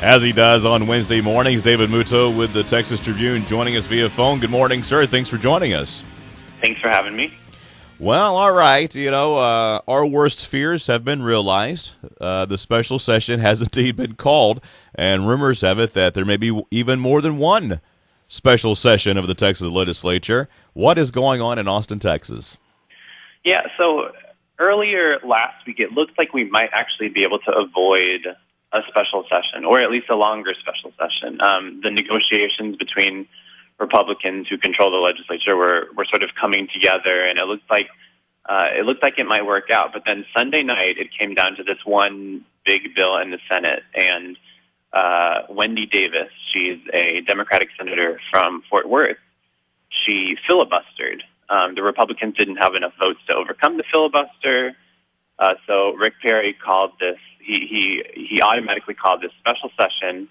As he does on Wednesday mornings, David Mutto with the Texas Tribune joining us via phone. Good morning, sir. Thanks for joining us. Thanks for having me. Well, all right. Our worst fears have been realized. The special session has indeed been called, and rumors have it that there may be even more than one special session of the Texas legislature. What is going on in Austin, Texas? Yeah, so earlier last week, it looked like we might actually be able to avoid a special session, or at least a longer special session. The negotiations between Republicans who control the legislature were sort of coming together, and it looked like it might work out. But then Sunday night, it came down to this one big bill in the Senate, and Wendy Davis, she's a Democratic senator from Fort Worth, she filibustered. The Republicans didn't have enough votes to overcome the filibuster, so Rick Perry called this. He automatically called this special session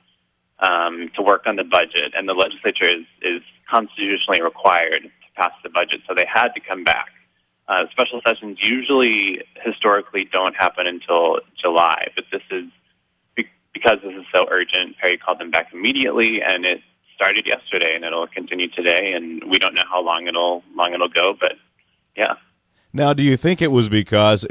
to work on the budget, and the legislature is constitutionally required to pass the budget, so they had to come back. Special sessions usually, historically, don't happen until July, but this is because this is so urgent. Perry called them back immediately, and it started yesterday, and it'll continue today, and we don't know how long it'll go, but yeah. Now, do you think it was because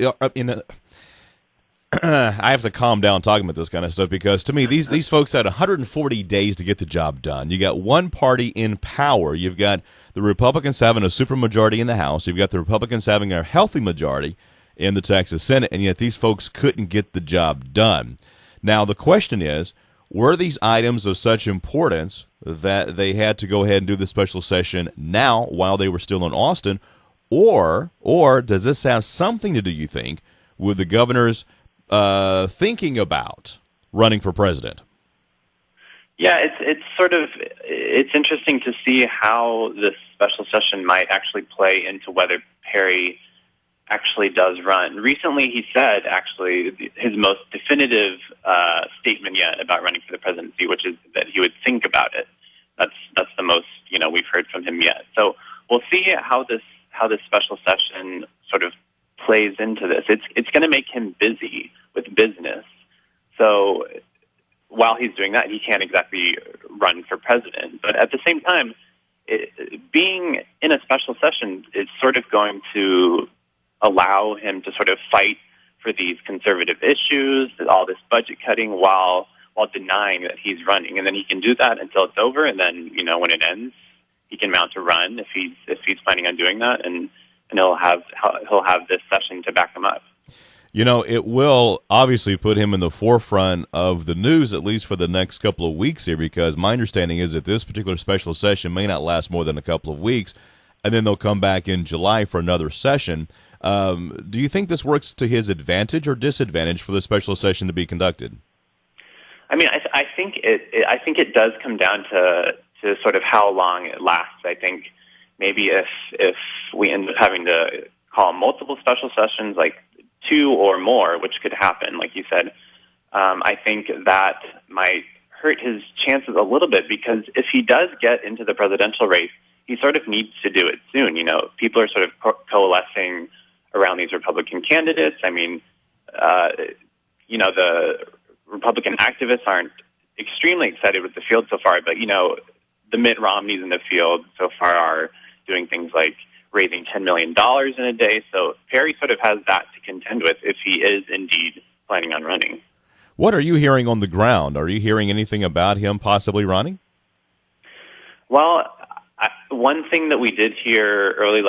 I have to calm down talking about this kind of stuff, because to me, these folks had 140 days to get the job done. You got one party in power. You've got the Republicans having a supermajority in the House. You've got the Republicans having a healthy majority in the Texas Senate, and yet these folks couldn't get the job done. Now, the question is, were these items of such importance that they had to go ahead and do the special session now while they were still in Austin, or does this have something to do, you think, with the governor's thinking about running for president? Yeah, it's interesting to see how this special session might actually play into whether Perry actually does run. Recently, he said, actually, his most definitive statement yet about running for the presidency, which is that he would think about it. That's the most we've heard from him yet. So we'll see how this special session sort of plays into this. It's going to make him busy with business. So while he's doing that, he can't exactly run for president. But at the same time, being in a special session is sort of going to allow him to sort of fight for these conservative issues, all this budget cutting, while denying that he's running. And then he can do that until it's over, and then when it ends, he can mount a run if he's planning on doing that, and he'll have this session to back him up. It will obviously put him in the forefront of the news, at least for the next couple of weeks here, because my understanding is that this particular special session may not last more than a couple of weeks, and then they'll come back in July for another session. Do you think this works to his advantage or disadvantage for the special session to be conducted? I mean, I think it does come down to sort of how long it lasts. I think maybe if we end up having to call multiple special sessions, like 2 or more, which could happen, like you said, I think that might hurt his chances a little bit, because if he does get into the presidential race, he sort of needs to do it soon. People are sort of coalescing around these Republican candidates. I mean, the Republican activists aren't extremely excited with the field so far, but, the Mitt Romneys in the field so far are doing things like raising $10 million in a day. So Perry sort of has that to contend with if he is indeed planning on running. What are you hearing on the ground? Are you hearing anything about him possibly running? Well, one thing that we did hear early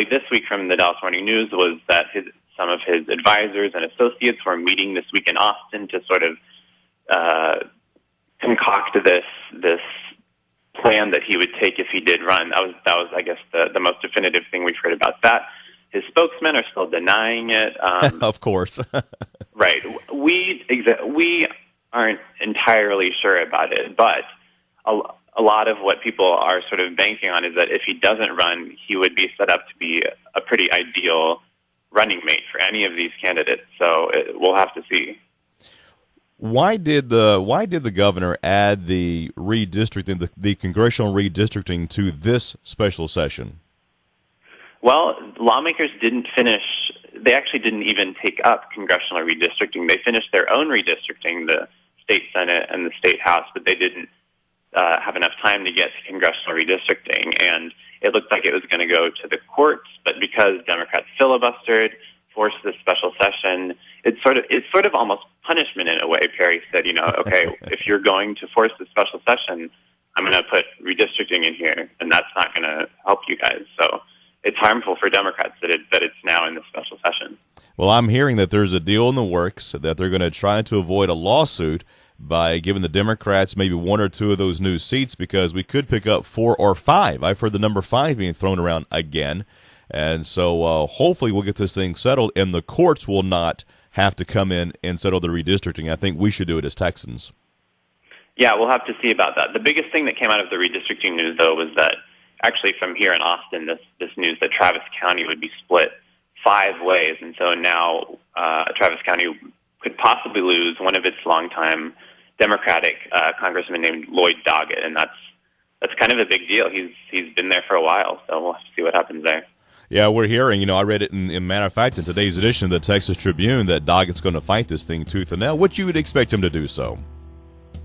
this week from the Dallas Morning News was that some of his advisors and associates were meeting this week in Austin to sort of concoct this plan that he would take if he did run. That was I guess, the most definitive thing we've heard about that. His spokesmen are still denying it. Of course. Right. We aren't entirely sure about it, but a lot of what people are sort of banking on is that if he doesn't run, he would be set up to be a pretty ideal running mate for any of these candidates. So we'll have to see. Why did the governor add the redistricting, the congressional redistricting, to this special session? Well, lawmakers didn't finish. They actually didn't even take up congressional redistricting. They finished their own redistricting. The state Senate and the state House, but they didn't have enough time to get to congressional redistricting, and it looked like it was going to go to the courts. But because Democrats filibustered, forced this special session, it's sort of almost punishment in a way. Perry said, okay, if you're going to force the special session, I'm going to put redistricting in here, and that's not going to help you guys. So it's harmful for Democrats that it's now in the special session. Well, I'm hearing that there's a deal in the works that they're going to try to avoid a lawsuit by giving the Democrats maybe one or two of those new seats, because we could pick up 4 or 5. I've heard the number 5 being thrown around again. And so hopefully we'll get this thing settled, and the courts will not have to come in and settle the redistricting. I think we should do it as Texans. Yeah, we'll have to see about that. The biggest thing that came out of the redistricting news, though, was that actually from here in Austin, this news that Travis County would be split 5 ways. And so now Travis County could possibly lose one of its longtime Democratic congressman named Lloyd Doggett, and that's kind of a big deal. He's been there for a while, so we'll have to see what happens there. Yeah, we're hearing, I read it in matter of fact in today's edition of the Texas Tribune that Doggett's going to fight this thing tooth and nail, which you would expect him to do so.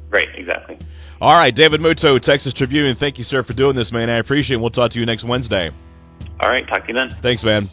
Right, exactly. All right, David Mutto, Texas Tribune, thank you, sir, for doing this, man. I appreciate it. We'll talk to you next Wednesday. All right, talk to you then. Thanks, man.